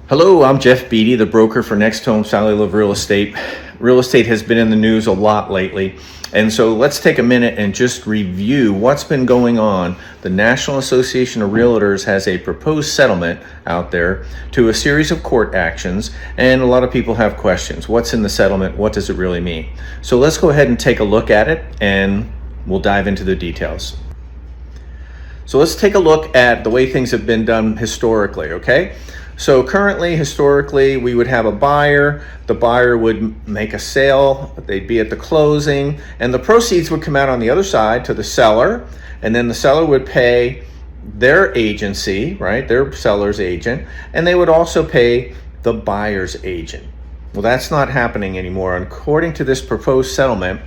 Hello, I'm Jeff Beatty, the broker for Next Home Sally Love Real Estate. Real estate has been in the news a lot lately, and so let's take a minute and just review what's been going on. The National Association of REALTORS has a proposed settlement out there to a series of court actions, and a lot of people have questions. What's in the settlement? What does it really mean? So let's go ahead and take a look at it, and we'll dive into the details. So let's take a look at the way things have been done historically, okay? So historically, we would have a buyer. The buyer would make a sale. They'd be at the closing, and the proceeds would come out on the other side to the seller, and then the seller would pay their agency, right, their seller's agent, and they would also pay the buyer's agent. Well, that's not happening anymore. According to this proposed settlement,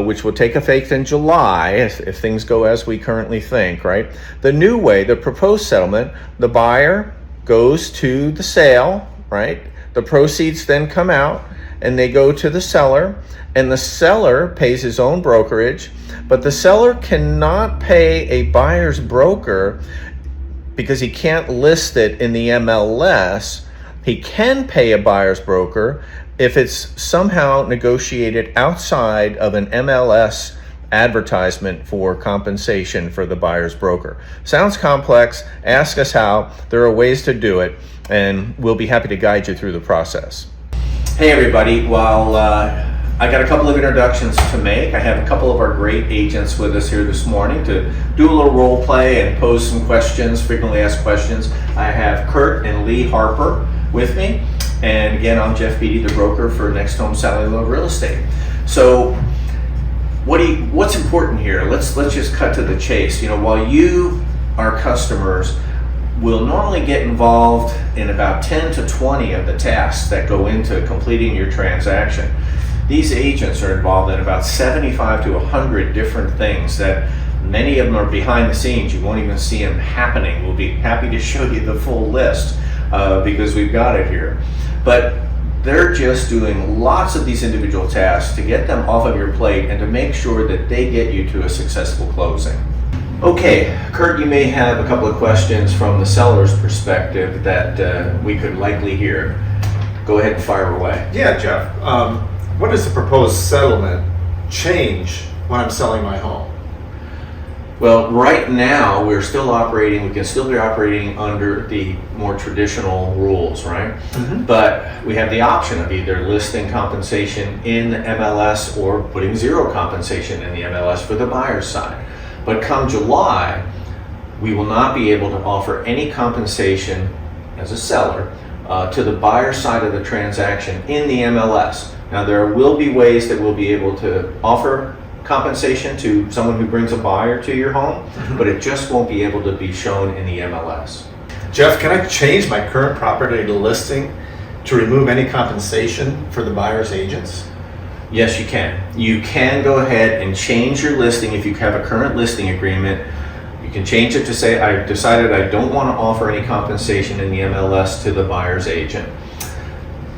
which will take effect in July, if things go as we currently think, right? The new way, the proposed settlement, the buyer goes to the sale, right? The proceeds then come out and they go to the seller, and the seller pays his own brokerage, but the seller cannot pay a buyer's broker because he can't list it in the MLS. He can pay a buyer's broker if it's somehow negotiated outside of an MLS advertisement for compensation for the buyer's broker. Sounds complex. Ask us how. There are ways to do it, and we'll be happy to guide you through the process. Hey everybody, well, I got a couple of introductions to make. I have a couple of our great agents with us here this morning to do a little role play and pose some questions, frequently asked questions. I have Kurt and Lee Harper with me, and again, I'm Jeff Beatty, the broker for Next Home Sally Love Real Estate. So what's important here? Let's just cut to the chase. You know, while you, our customers, will normally get involved in about 10 to 20 of the tasks that go into completing your transaction, these agents are involved in about 75 to 100 different things that many of them are behind the scenes. You won't even see them happening. We'll be happy to show you the full list because we've got it here. But they're just doing lots of these individual tasks to get them off of your plate and to make sure that they get you to a successful closing. Okay, Kurt, you may have a couple of questions from the seller's perspective that we could likely hear. Go ahead and fire away. Yeah, Jeff. What does the proposed settlement change when I'm selling my home? Well, right now we can still be operating under the more traditional rules, right? Mm-hmm. But we have the option of either listing compensation in MLS or putting zero compensation in the MLS for the buyer's side. But come July, we will not be able to offer any compensation as a seller to the buyer's side of the transaction in the MLS. Now, there will be ways that we'll be able to offer compensation to someone who brings a buyer to your home, but it just won't be able to be shown in the MLS. Jeff, can I change my current property listing to remove any compensation for the buyer's agents? Yes, you can. You can go ahead and change your listing if you have a current listing agreement. You can change it to say, I've decided I don't want to offer any compensation in the MLS to the buyer's agent.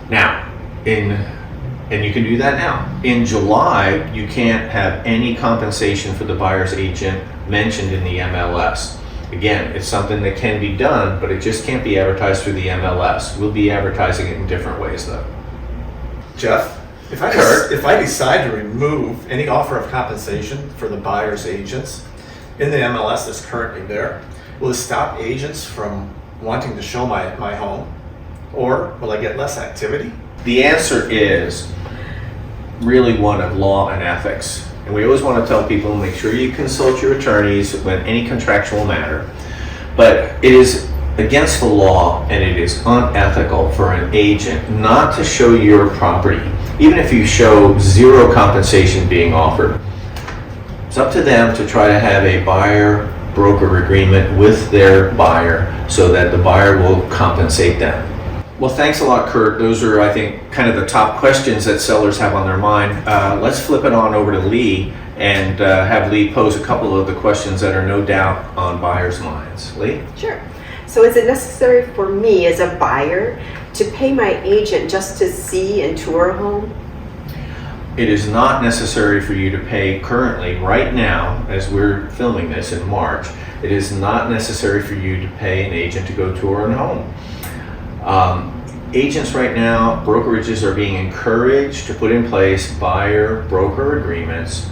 Now, and you can do that now. In July, you can't have any compensation for the buyer's agent mentioned in the MLS. Again, it's something that can be done, but it just can't be advertised through the MLS. We'll be advertising it in different ways, though. Jeff, if I decide to remove any offer of compensation for the buyer's agents in the MLS that's currently there, will it stop agents from wanting to show my home? Or will I get less activity? The answer is really one of law and ethics. And we always want to tell people, make sure you consult your attorneys when any contractual matter. But it is against the law and it is unethical for an agent not to show your property, even if you show zero compensation being offered. It's up to them to try to have a buyer-broker agreement with their buyer so that the buyer will compensate them. Well, thanks a lot, Kurt. Those are, I think, kind of the top questions that sellers have on their mind. Let's flip it on over to Lee and have Lee pose a couple of the questions that are no doubt on buyers' minds. Lee? Sure. So is it necessary for me as a buyer to pay my agent just to see and tour a home? It is not necessary for you to pay currently, right now, as we're filming this in March, it is not necessary for you to pay an agent to go tour a home. Agents right now, brokerages are being encouraged to put in place buyer-broker agreements,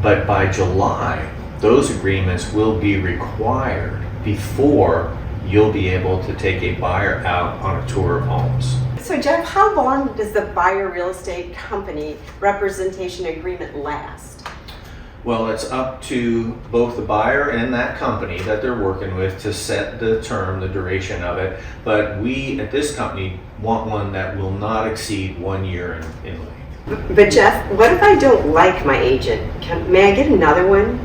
but by July, those agreements will be required before you'll be able to take a buyer out on a tour of homes. So Jeff, how long does the buyer real estate company representation agreement last? Well, it's up to both the buyer and that company that they're working with to set the term, the duration of it. But we at this company want one that will not exceed 1 year in length. But Jeff, what if I don't like my agent? May I get another one?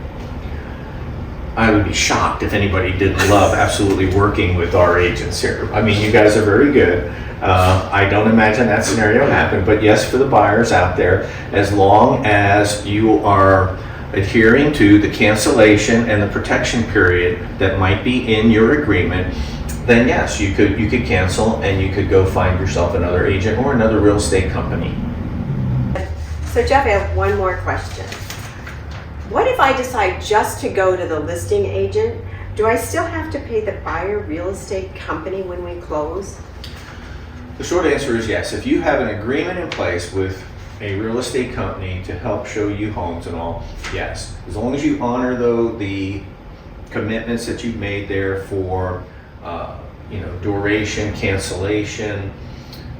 I would be shocked if anybody didn't love absolutely working with our agents here. I mean, you guys are very good. I don't imagine that scenario happened, but yes, for the buyers out there, as long as you are adhering to the cancellation and the protection period that might be in your agreement, then yes, you could cancel and you could go find yourself another agent or another real estate company. So Jeff, I have one more question. What if I decide just to go to the listing agent? Do I still have to pay the buyer real estate company when we close? The short answer is yes. If you have an agreement in place with a real estate company to help show you homes and all, yes. As long as you honor though the commitments that you've made there for duration, cancellation,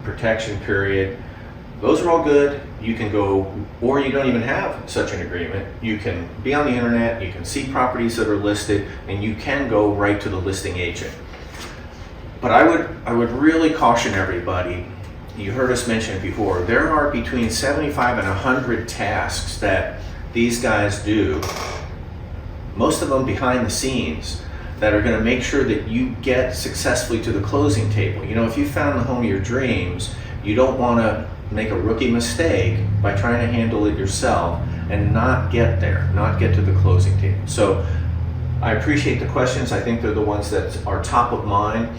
protection period, those are all good. You can go, or you don't even have such an agreement. You can be on the internet, you can see properties that are listed, and you can go right to the listing agent. But I would really caution everybody. You heard us mention it before. There are between 75 and 100 tasks that these guys do, most of them behind the scenes, that are going to make sure that you get successfully to the closing table. You know, if you found the home of your dreams, you don't want to make a rookie mistake by trying to handle it yourself and not get there, not get to the closing table. So I appreciate the questions. I think they're the ones that are top of mind,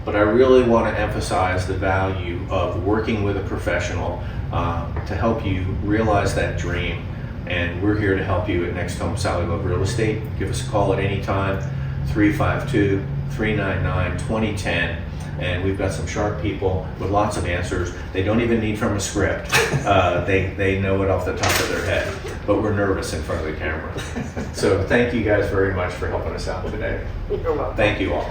but I really want to emphasize the value of working with a professional to help you realize that dream. And we're here to help you at Next Home Sally Love Real Estate. Give us a call at any time, 352-399-2010. And we've got some sharp people with lots of answers. They don't even need from a script. They know it off the top of their head, but we're nervous in front of the camera. So thank you guys very much for helping us out today. You're welcome. Thank you all.